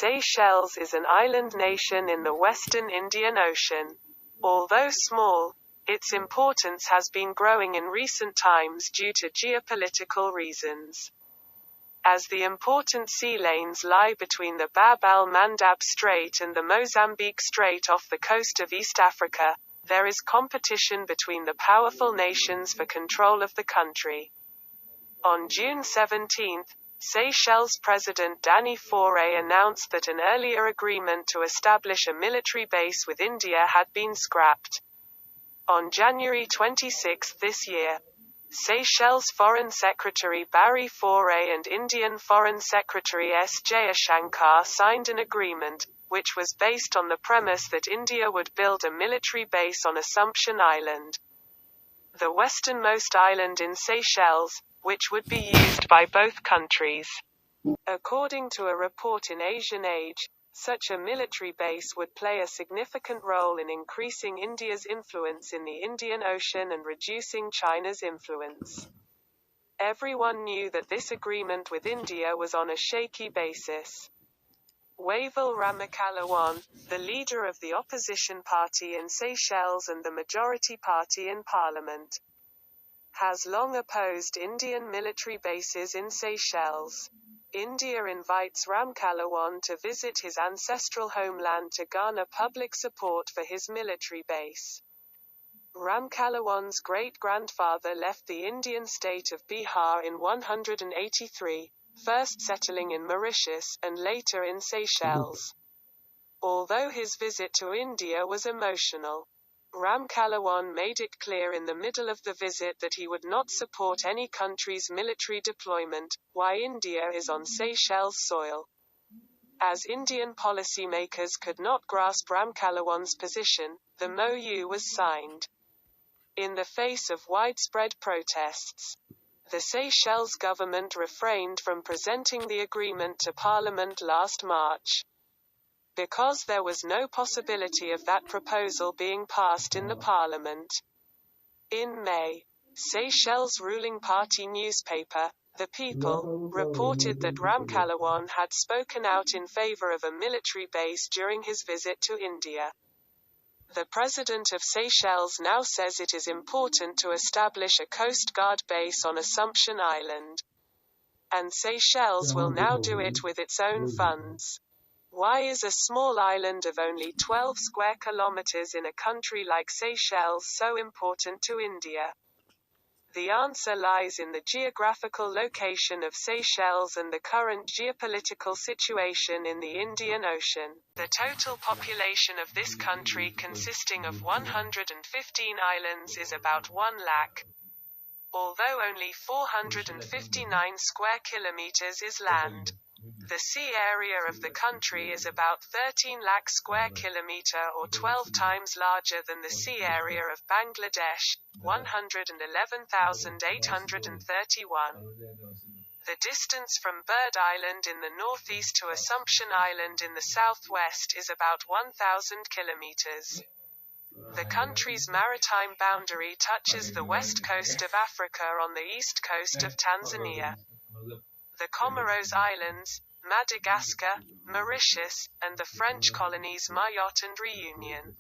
Seychelles is an island nation in the western Indian Ocean. Although small, its importance has been growing in recent times due to geopolitical reasons. As the important sea lanes lie between the Bab el-Mandab Strait and the Mozambique Strait off the coast of East Africa, there is competition between the powerful nations for control of the country. On June 17, Seychelles President Dany Fauré announced that an earlier agreement to establish a military base with India had been scrapped. On January 26 this year, Seychelles Foreign Secretary Barry Fauré and Indian Foreign Secretary S. Jaishankar signed an agreement, which was based on the premise that India would build a military base on Assumption Island, the westernmost island in Seychelles, which would be used by both countries. According to a report in Asian Age, such a military base would play a significant role in increasing India's influence in the Indian Ocean and reducing China's influence. Everyone knew that this agreement with India was on a shaky basis. Wavel Ramakalawan, the leader of the opposition party in Seychelles and the majority party in parliament, has long opposed Indian military bases in Seychelles. India invites Ramkalawan to visit his ancestral homeland to garner public support for his military base. Ramkalawan's great-grandfather left the Indian state of Bihar in 183, first settling in Mauritius, and later in Seychelles. Although his visit to India was emotional, Ramkalawan made it clear in the middle of the visit that he would not support any country's military deployment, while India is on Seychelles soil. As Indian policymakers could not grasp Ramkalawan's position, the MoU was signed. In the face of widespread protests, the Seychelles government refrained from presenting the agreement to Parliament last March, because there was no possibility of that proposal being passed in the parliament. In May, Seychelles' ruling party newspaper, The People, reported that Ramkalawan had spoken out in favor of a military base during his visit to India. The president of Seychelles now says it is important to establish a Coast Guard base on Assumption Island, and Seychelles will now do it with its own funds. Why is a small island of only 12 square kilometers in a country like Seychelles so important to India? The answer lies in the geographical location of Seychelles and the current geopolitical situation in the Indian Ocean. The total population of this country, consisting of 115 islands, is about 1 lakh. Although only 459 square kilometers is land, the sea area of the country is about 13 lakh square kilometer or 12 times larger than the sea area of Bangladesh, 111,831. The distance from Bird Island in the northeast to Assumption Island in the southwest is about 1,000 kilometers. The country's maritime boundary touches the west coast of Africa on the east coast of Tanzania, the Comoros Islands, Madagascar, Mauritius, and the French colonies Mayotte and Réunion.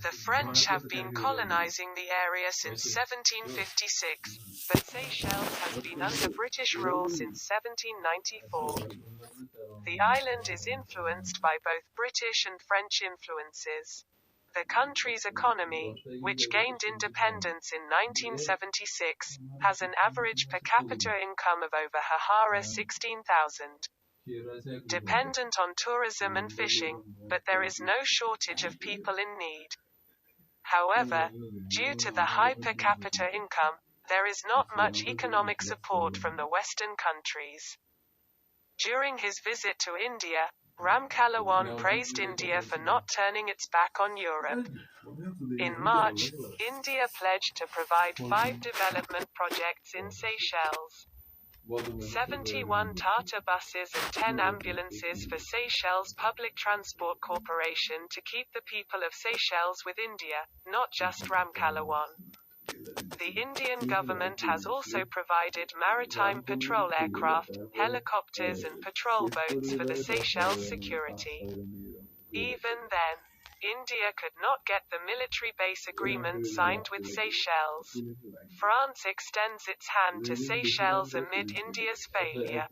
The French have been colonizing the area since 1756, but Seychelles has been under British rule since 1794. The island is influenced by both British and French influences. The country's economy, which gained independence in 1976, has an average per capita income of over Hahara 16,000. Dependent on tourism and fishing, but there is no shortage of people in need. However, due to the high per capita income, there is not much economic support from the Western countries. During his visit to India, Ramkalawan praised India for not turning its back on Europe. In March, India pledged to provide 5 development projects in Seychelles. 71 Tata buses and 10 ambulances for Seychelles Public Transport Corporation to keep the people of Seychelles with India, not just Ramkalawan. The Indian government has also provided maritime patrol aircraft, helicopters and patrol boats for the Seychelles security. Even then, India could not get the military base agreement signed with Seychelles. France extends its hand to Seychelles amid India's failure.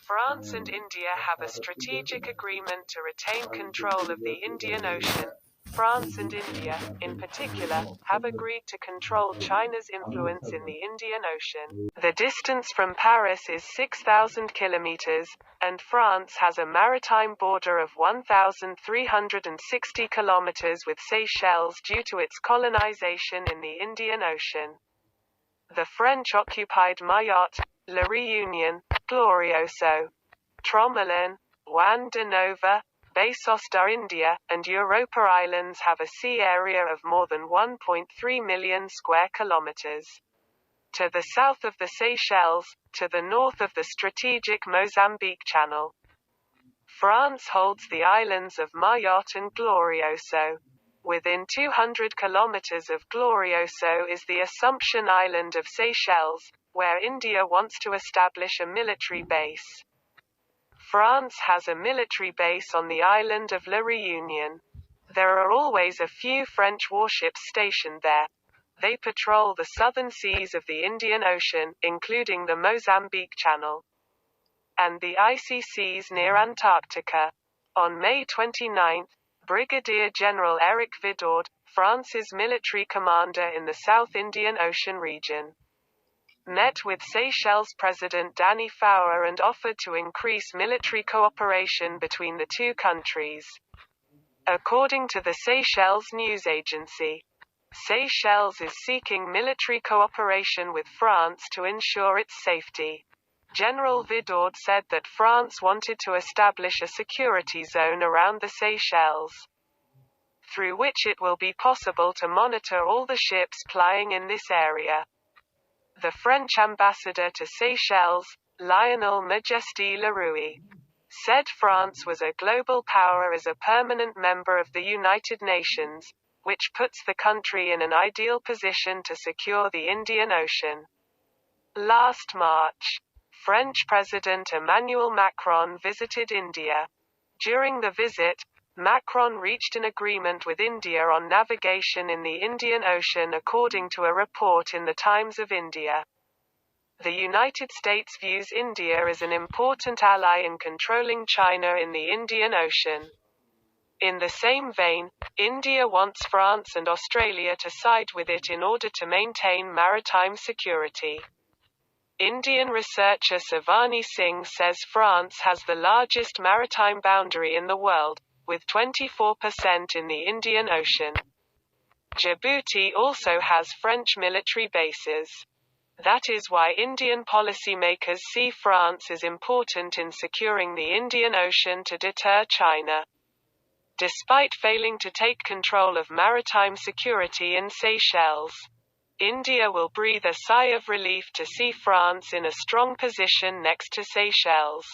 France and India have a strategic agreement to retain control of the Indian Ocean. France and India, in particular, have agreed to control China's influence in the Indian Ocean. The distance from Paris is 6,000 kilometers, and France has a maritime border of 1,360 kilometers with Seychelles due to its colonization in the Indian Ocean. The French occupied Mayotte, La Réunion, Glorioso, Tromelin, Juan de Nova, Basosta India, and Europa Islands have a sea area of more than 1.3 million square kilometers. To the south of the Seychelles, to the north of the strategic Mozambique Channel. France holds the islands of Mayotte and Glorioso. Within 200 kilometers of Glorioso is the Assumption Island of Seychelles, where India wants to establish a military base. France has a military base on the island of La Réunion. There are always a few French warships stationed there. They patrol the southern seas of the Indian Ocean, including the Mozambique Channel and the icy seas near Antarctica. On May 29, Brigadier General Éric Vidaud, France's military commander in the South Indian Ocean region, met with Seychelles President Danny Fowler and offered to increase military cooperation between the two countries. According to the Seychelles news agency, Seychelles is seeking military cooperation with France to ensure its safety. General Vidaud said that France wanted to establish a security zone around the Seychelles, through which it will be possible to monitor all the ships plying in this area. The French ambassador to Seychelles, Lionel Majesté Leroux, said France was a global power as a permanent member of the United Nations, which puts the country in an ideal position to secure the Indian Ocean. Last March, French President Emmanuel Macron visited India. During the visit, Macron reached an agreement with India on navigation in the Indian Ocean according to a report in the Times of India. The United States views India as an important ally in controlling China in the Indian Ocean. In the same vein, India wants France and Australia to side with it in order to maintain maritime security. Indian researcher Savani Singh says France has the largest maritime boundary in the world, with 24% in the Indian Ocean. Djibouti also has French military bases. That is why Indian policymakers see France as important in securing the Indian Ocean to deter China. Despite failing to take control of maritime security in Seychelles, India will breathe a sigh of relief to see France in a strong position next to Seychelles.